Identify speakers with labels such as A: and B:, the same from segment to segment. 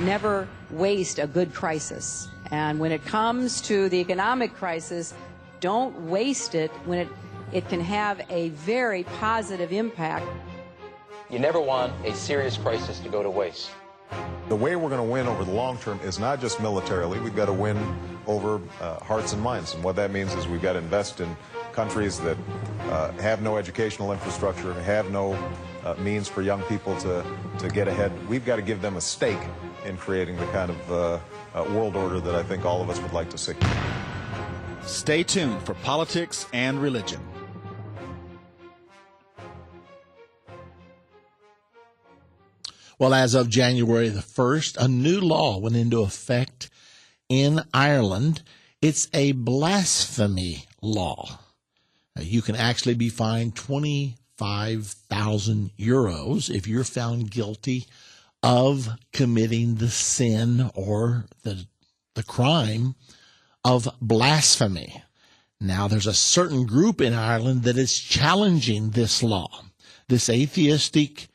A: Never waste a good crisis. And when it comes to the economic crisis, don't waste it when it can have a very positive impact.
B: You never want a serious crisis to go to waste.
C: The way we're going to win over the long term is not just militarily. We've got to win over hearts and minds. And what that means is we've got to invest in countries that have no educational infrastructure, have no means for young people to get ahead. We've got to give them a stake in creating the kind of world order that I think all of us would like to see.
D: Stay tuned for politics and religion.
E: Well, as of January the 1st, a new law went into effect in Ireland. It's a blasphemy law. You can actually be fined 25,000 euros if you're found guilty of committing the sin or the crime of blasphemy. Now, there's a certain group in Ireland that is challenging this law. This atheistic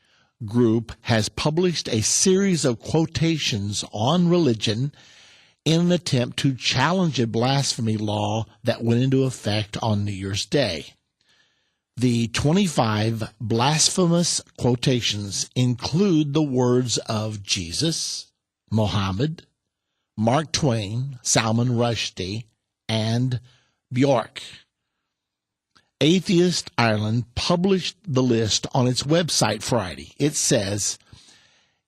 E: group has published a series of quotations on religion in an attempt to challenge a blasphemy law that went into effect on New Year's Day. The 25 blasphemous quotations include the words of Jesus, Muhammad, Mark Twain, Salman Rushdie, and Bjork. Atheist Ireland published the list on its website Friday. It says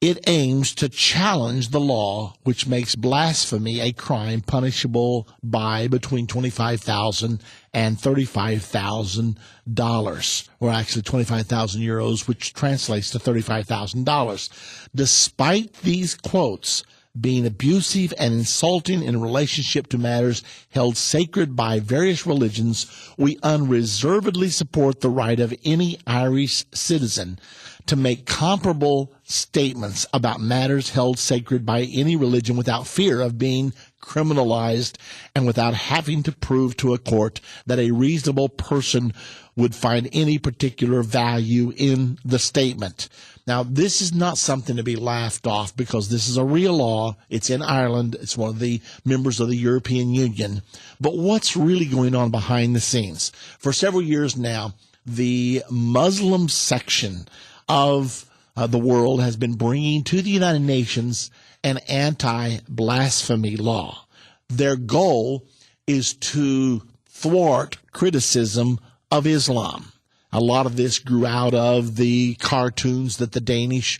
E: it aims to challenge the law which makes blasphemy a crime punishable by between $25,000 and $35,000, or actually 25,000 euros, which translates to $35,000. Despite these quotes being abusive and insulting in relationship to matters held sacred by various religions, we unreservedly support the right of any Irish citizen to make comparable statements about matters held sacred by any religion without fear of being criminalized and without having to prove to a court that a reasonable person would find any particular value in the statement. Now, this is not something to be laughed off because this is a real law. It's in Ireland. It's one of the members of the European Union. But what's really going on behind the scenes? For several years now, the Muslim section of the world has been bringing to the United Nations an anti-blasphemy law. Their goal is to thwart criticism of Islam. A lot of this grew out of the cartoons that the Danish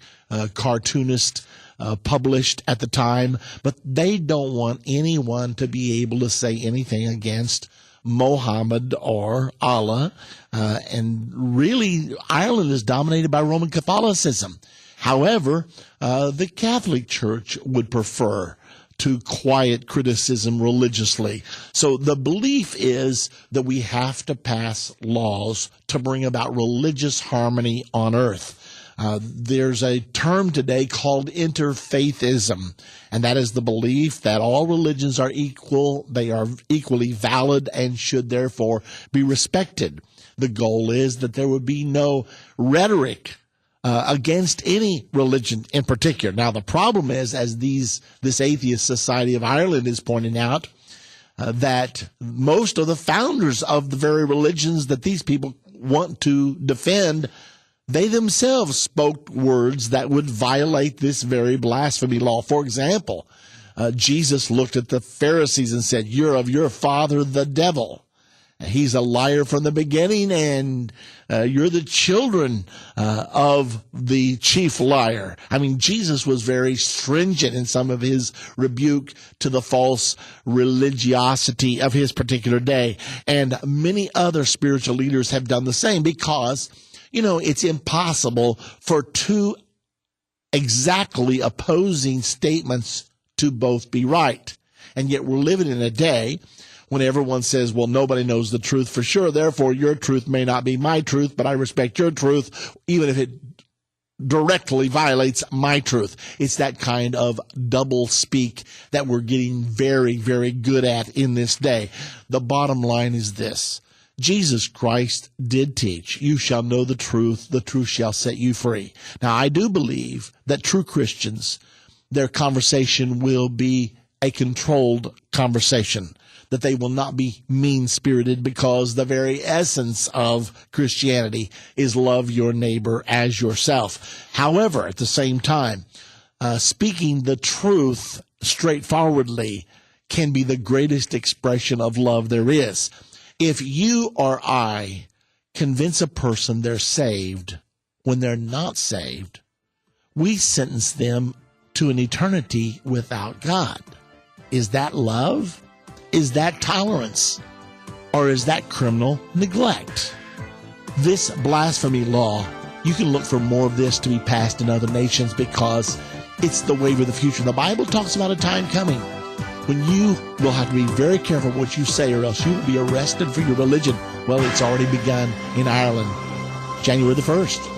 E: cartoonist published at the time, but they don't want anyone to be able to say anything against Mohammed or Allah. And really, Ireland is dominated by Roman Catholicism. However, the Catholic Church would prefer to quiet criticism religiously. So the belief is that we have to pass laws to bring about religious harmony on earth. There's a term today called interfaithism, and that is the belief that all religions are equal, they are equally valid, and should therefore be respected. The goal is that there would be no rhetoric against any religion in particular. Now, the problem is, as this Atheist Society of Ireland is pointing out, that most of the founders of the very religions that these people want to defend, they themselves spoke words that would violate this very blasphemy law. For example, Jesus looked at the Pharisees and said, "You're of your father, the devil. He's a liar from the beginning, and you're the children of the chief liar." I mean, Jesus was very stringent in some of his rebuke to the false religiosity of his particular day. And many other spiritual leaders have done the same because, it's impossible for two exactly opposing statements to both be right. And yet we're living in a day when everyone says, well, nobody knows the truth for sure, therefore your truth may not be my truth, but I respect your truth, even if it directly violates my truth. It's that kind of double speak that we're getting very, very good at in this day. The bottom line is this. Jesus Christ did teach, you shall know the truth shall set you free. Now, I do believe that true Christians, their conversation will be a controlled conversation, that they will not be mean-spirited, because the very essence of Christianity is love your neighbor as yourself. However, at the same time, speaking the truth straightforwardly can be the greatest expression of love there is. If you or I convince a person they're saved when they're not saved, we sentence them to an eternity without God. Is that love? Is that tolerance? Or is that criminal neglect? This blasphemy law, you can look for more of this to be passed in other nations, because it's the wave of the future. The Bible talks about a time coming when you will have to be very careful what you say, or else you will be arrested for your religion. Well, it's already begun in Ireland, January the 1st.